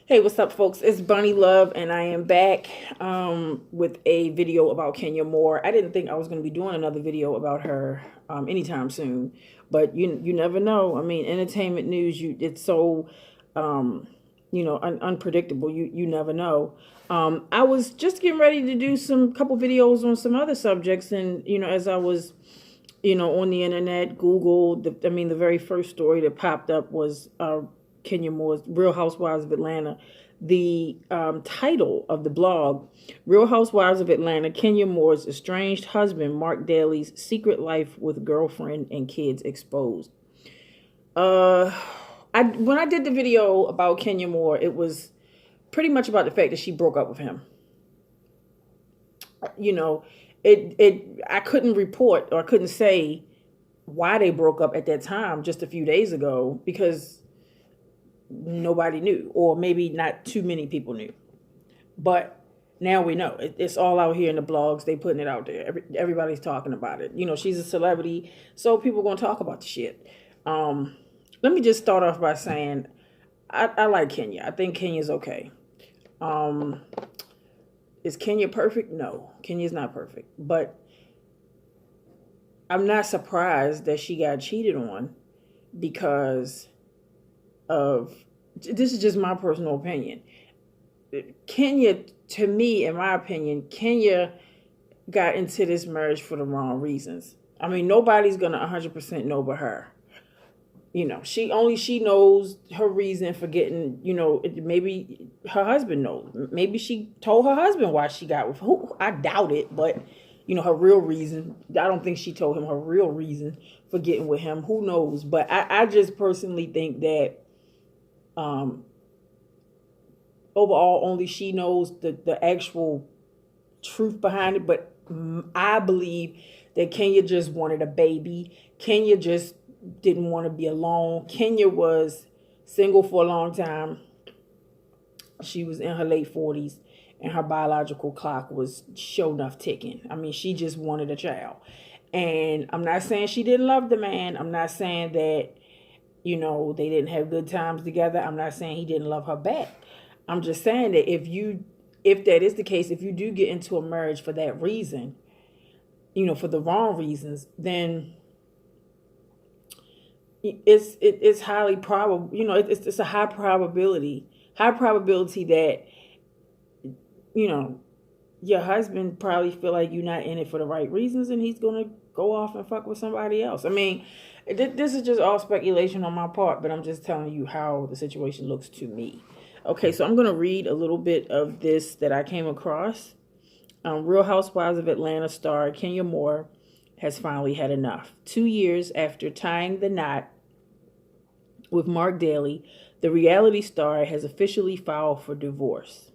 Hey, what's up, folks? It's Bunny Love, and I am back with a video about Kenya Moore. I didn't think I was going to be doing another video about her anytime soon, but you never know. I mean, entertainment news, it's so unpredictable. You never know. I was just getting ready to do some couple videos on some other subjects, and as I was on the internet, Google. The very first story that popped up was Kenya Moore's Real Housewives of Atlanta. The title of the blog, Real Housewives of Atlanta, Kenya Moore's estranged husband, Mark Daly's secret life with girlfriend and kids exposed. When I did the video about Kenya Moore, it was pretty much about the fact that she broke up with him. I couldn't report or I couldn't say why they broke up at that time just a few days ago because nobody knew, or maybe not too many people knew. But now we know. It's all out here in the blogs. They putting it out there. Everybody's talking about it. She's a celebrity, so people are going to talk about the shit. Let me just start off by saying I like Kenya. I think Kenya's okay. Is Kenya perfect? No, Kenya's not perfect. But I'm not surprised that she got cheated on because of, this is just my personal opinion. Kenya, to me, in my opinion, Kenya got into this marriage for the wrong reasons. I mean, nobody's going to 100% know but her. She knows her reason for getting, maybe her husband knows. Maybe she told her husband why she got with who. I doubt it, but her real reason. I don't think she told him her real reason for getting with him. Who knows? But I just personally think that overall only she knows the actual truth behind it. But I believe that Kenya just wanted a baby. Kenya just didn't want to be alone. Kenya was single for a long time. She was in her late 40s and her biological clock was sure enough ticking. I mean, she just wanted a child. And I'm not saying she didn't love the man. I'm not saying that, they didn't have good times together. I'm not saying he didn't love her back. I'm just saying that if that is the case, if you do get into a marriage for that reason, for the wrong reasons, then it's highly probable, it's a high probability that, your husband probably feel like you're not in it for the right reasons and he's going to go off and fuck with somebody else. I mean, this is just all speculation on my part, but I'm just telling you how the situation looks to me. Okay, so I'm going to read a little bit of this that I came across. Real Housewives of Atlanta star Kenya Moore has finally had enough. 2 years after tying the knot with Mark Daly, the reality star has officially filed for divorce.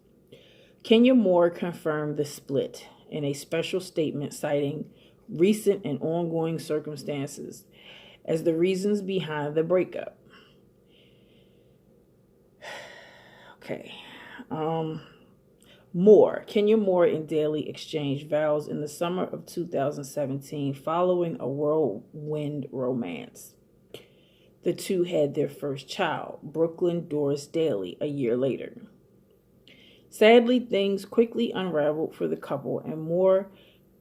Kenya Moore confirmed the split in a special statement citing recent and ongoing circumstances as the reasons behind the breakup. Okay. Kenya Moore and Daly exchanged vows in the summer of 2017 following a whirlwind romance. The two had their first child, Brooklyn Doris Daly, a year later. Sadly, things quickly unraveled for the couple, and Moore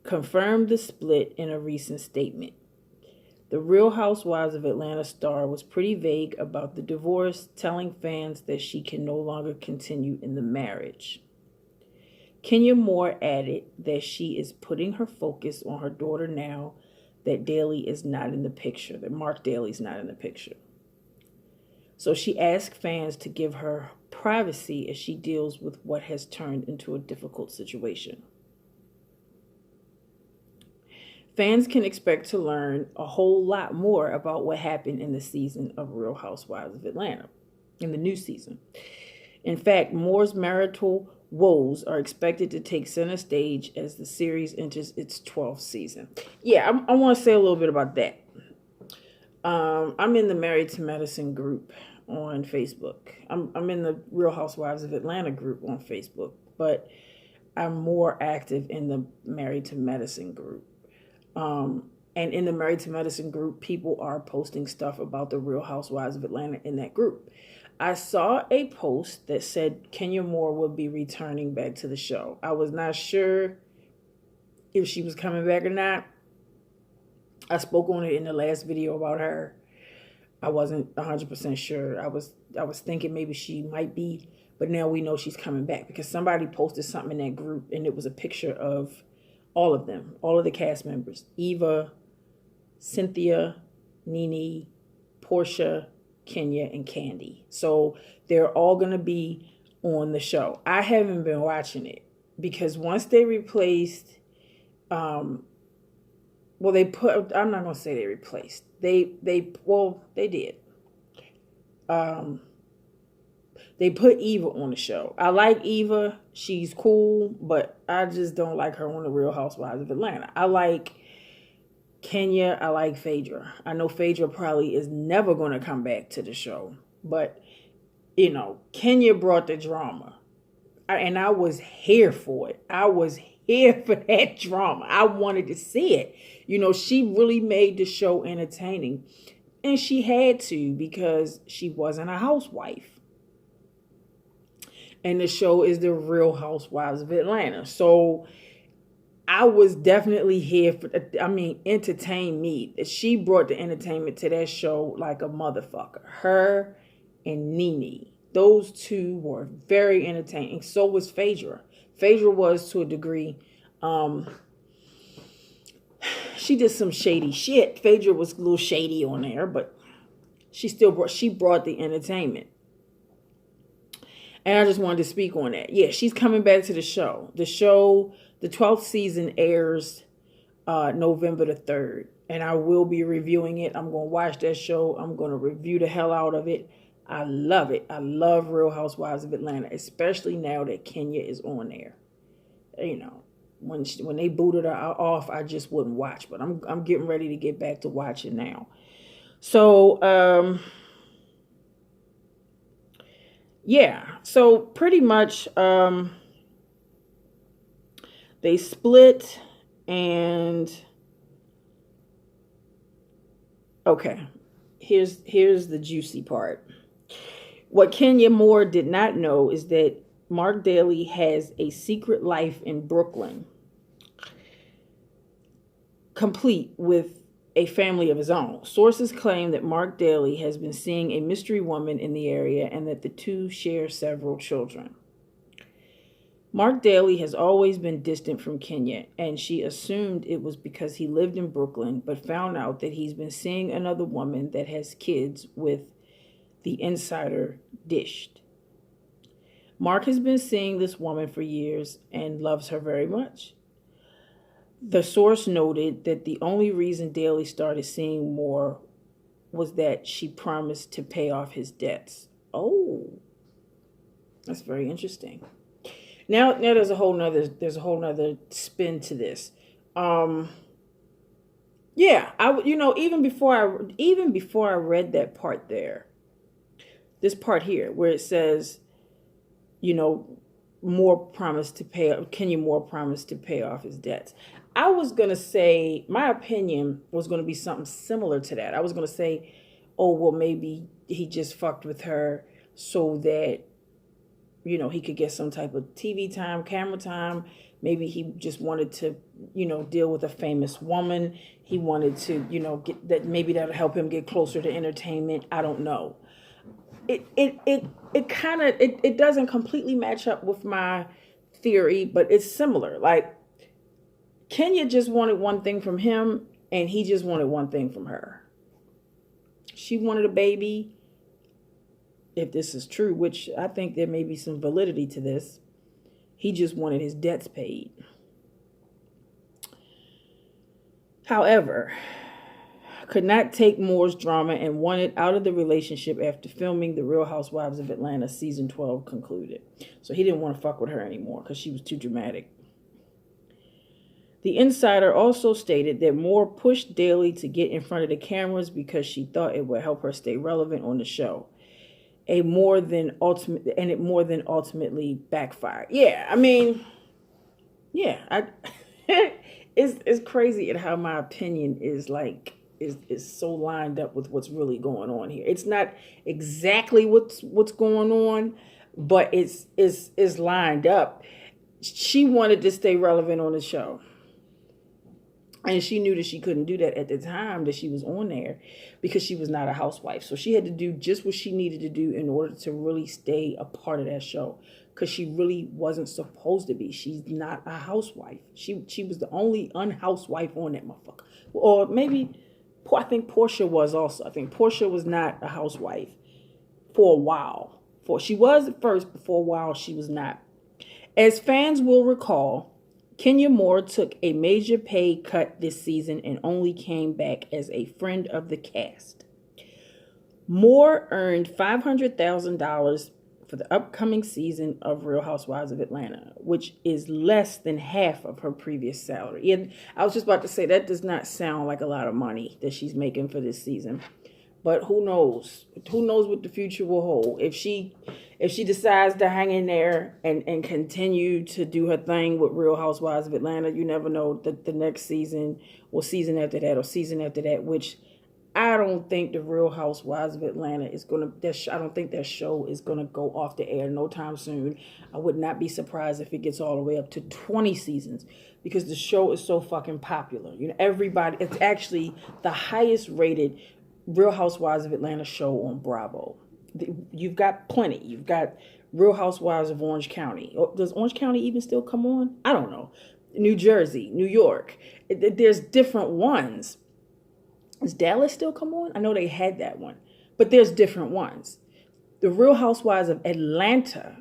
confirmed the split in a recent statement. The Real Housewives of Atlanta star was pretty vague about the divorce, telling fans that she can no longer continue in the marriage. Kenya Moore added that she is putting her focus on her daughter now that Daly is not in the picture, that Mark Daly is not in the picture. So she asked fans to give her privacy as she deals with what has turned into a difficult situation. Fans can expect to learn a whole lot more about what happened in the season of Real Housewives of Atlanta, in the new season. In fact, Moore's marital woes are expected to take center stage as the series enters its 12th season. Yeah, I want to say a little bit about that. I'm in the Married to Medicine group on Facebook. I'm in the Real Housewives of Atlanta group on Facebook, but I'm more active in the Married to Medicine group. And in the Married to Medicine group, people are posting stuff about the Real Housewives of Atlanta in that group. I saw a post that said Kenya Moore would be returning back to the show. I was not sure if she was coming back or not. I spoke on it in the last video about her. I wasn't 100% sure. I was thinking maybe she might be, but now we know she's coming back because somebody posted something in that group and it was a picture of all of them, all of the cast members. Eva, Cynthia, Nene, Portia, Kenya, and Candy. So they're all going to be on the show. I haven't been watching it because once they replaced, I'm not going to say they replaced. They did. They put Eva on the show. I like Eva. She's cool, but I just don't like her on the Real Housewives of Atlanta. I like Kenya. I like Phaedra. I know Phaedra probably is never going to come back to the show, but Kenya brought the drama, and I was here for it. I was here for that drama. I wanted to see it. She really made the show entertaining, and she had to because she wasn't a housewife. And the show is the Real Housewives of Atlanta. So I was definitely here for, entertain me. She brought the entertainment to that show like a motherfucker. Her and Nene. Those two were very entertaining. So was Phaedra. Phaedra was to a degree. She did some shady shit. Phaedra was a little shady on there, but she brought the entertainment. And I just wanted to speak on that. Yeah, she's coming back to the show. The 12th season airs November the 3rd. And I will be reviewing it. I'm going to watch that show. I'm going to review the hell out of it. I love it. I love Real Housewives of Atlanta, especially now that Kenya is on there. When they booted her off, I just wouldn't watch. But I'm getting ready to get back to watching now. So, yeah. So pretty much they split and okay. Here's the juicy part. What Kenya Moore did not know is that Mark Daly has a secret life in Brooklyn, complete with a family of his own. Sources claim that Mark Daly has been seeing a mystery woman in the area and that the two share several children. Mark Daly has always been distant from Kenya, and she assumed it was because he lived in Brooklyn, but found out that he's been seeing another woman that has kids with the insider dished. Mark has been seeing this woman for years and loves her very much. The source noted that the only reason Daly started seeing more was that she promised to pay off his debts. Oh, that's very interesting. Now there's a whole nother spin to this. Yeah, even before I read that part there, this part here where it says, Kenya Moore promised to pay off his debts. I was going to say, my opinion was going to be something similar to that. I was going to say, oh, well, maybe he just fucked with her so that, he could get some type of TV time, camera time. Maybe he just wanted to, deal with a famous woman. He wanted to, get that. Maybe that'll help him get closer to entertainment. I don't know. It doesn't completely match up with my theory, but it's similar. Like, Kenya just wanted one thing from him, and he just wanted one thing from her. She wanted a baby. If this is true, which I think there may be some validity to this, he just wanted his debts paid. However, could not take Moore's drama and wanted out of the relationship after filming The Real Housewives of Atlanta season 12 concluded. So he didn't want to fuck with her anymore because she was too dramatic. The insider also stated that Moore pushed Daly to get in front of the cameras because she thought it would help her stay relevant on the show. It more than ultimately backfired. Yeah, it's crazy at how my opinion is like is so lined up with what's really going on here. It's not exactly what's going on, but it's lined up. She wanted to stay relevant on the show. And she knew that she couldn't do that at the time that she was on there because she was not a housewife. So she had to do just what she needed to do in order to really stay a part of that show, because she really wasn't supposed to be. She's not a housewife. She was the only unhousewife on that motherfucker. Or maybe, I think Portia was also. I think Portia was not a housewife for a while. She was at first, but for a while she was not. As fans will recall, Kenya Moore took a major pay cut this season and only came back as a friend of the cast. Moore earned $500,000 for the upcoming season of Real Housewives of Atlanta, which is less than half of her previous salary. And I was just about to say, that does not sound like a lot of money that she's making for this season. But who knows? Who knows what the future will hold? If she decides to hang in there and continue to do her thing with Real Housewives of Atlanta, you never know that the next season or season after that or season after that, which I don't think the Real Housewives of Atlanta is going to, I don't think that show is going to go off the air no time soon. I would not be surprised if it gets all the way up to 20 seasons because the show is so fucking popular. You know, everybody, it's actually the highest rated Real Housewives of Atlanta show on Bravo. You've got plenty. You've got Real Housewives of Orange County. Does Orange County even still come on? I don't know. New Jersey, New York. There's different ones. Does Dallas still come on? I know they had that one. But there's different ones. The Real Housewives of Atlanta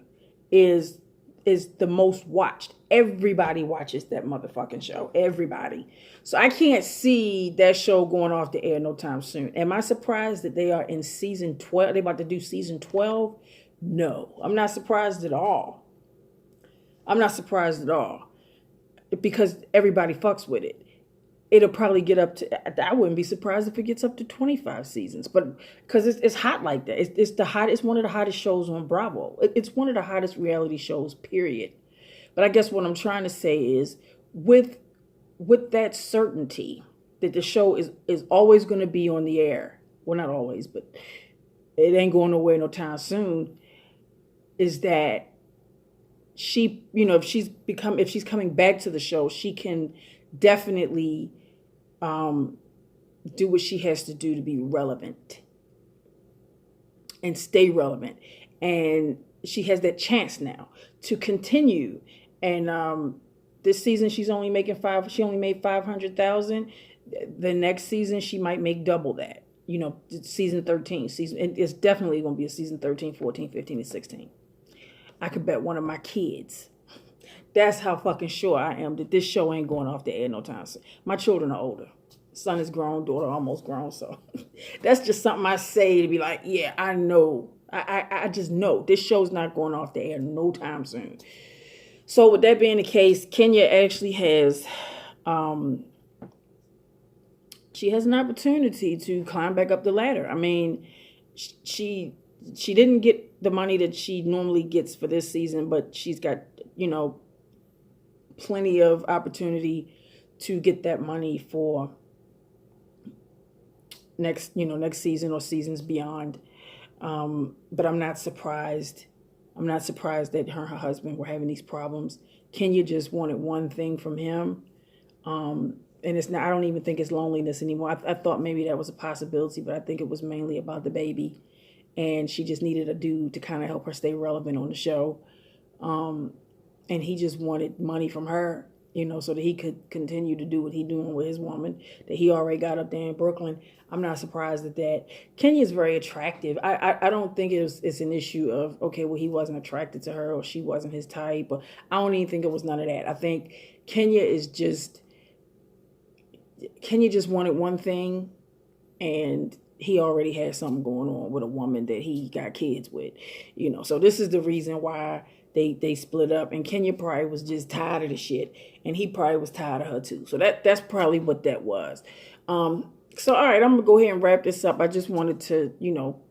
is the most watched. Everybody watches that motherfucking show. Everybody. So I can't see that show going off the air no time soon. Am I surprised that they are in season 12? They're about to do season 12? No. I'm not surprised at all. I'm not surprised at all. Because everybody fucks with it. It'll probably get up to, I wouldn't be surprised if it gets up to 25 seasons. But because it's hot like that. It's one of the hottest shows on Bravo. It's one of the hottest reality shows, period. But I guess what I'm trying to say is with that certainty that the show is always going to be on the air. Well, not always, but it ain't going nowhere no time soon. Is that she, you know, if she's coming back to the show, she can definitely do what she has to do to be relevant and stay relevant. And she has that chance now to continue. And this season she's only making she only made 500,000. The next season she might make double that. You know, season 13. It's definitely going to be a season 13, 14, 15, and 16. I could bet one of my kids. That's how fucking sure I am that this show ain't going off the air no time soon. My children are older. Son is grown, daughter almost grown. So that's just something I say to be like, yeah, I know. I just know this show's not going off the air no time soon. So with that being the case, Kenya actually has, she has an opportunity to climb back up the ladder. I mean, she didn't get the money that she normally gets for this season, but she's got, you know, plenty of opportunity to get that money for next season or seasons beyond. But I'm not surprised. I'm not surprised that her and her husband were having these problems. Kenya just wanted one thing from him. And it's not, I don't even think it's loneliness anymore. I thought maybe that was a possibility, but I think it was mainly about the baby. And she just needed a dude to kind of help her stay relevant on the show. And he just wanted money from her, you know, so that he could continue to do what he's doing with his woman that he already got up there in Brooklyn. I'm not surprised at that. Kenya's very attractive. I don't think it's an issue of, okay, well, he wasn't attracted to her or she wasn't his type. Or I don't even think it was none of that. I think Kenya just wanted one thing, and he already had something going on with a woman that he got kids with, you know. So this is the reason why they split up, and Kenya probably was just tired of the shit, and he probably was tired of her too. So that's probably what that was. So all right, I'm gonna go ahead and wrap this up. I just wanted to, you know,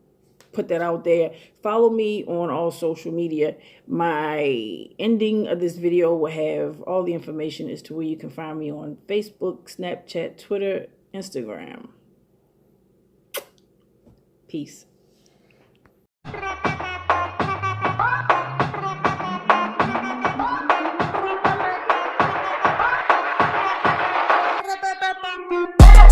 put that out there. Follow me on all social media. My ending of this video will have all the information as to where you can find me on Facebook, Snapchat, Twitter, Instagram. Peace.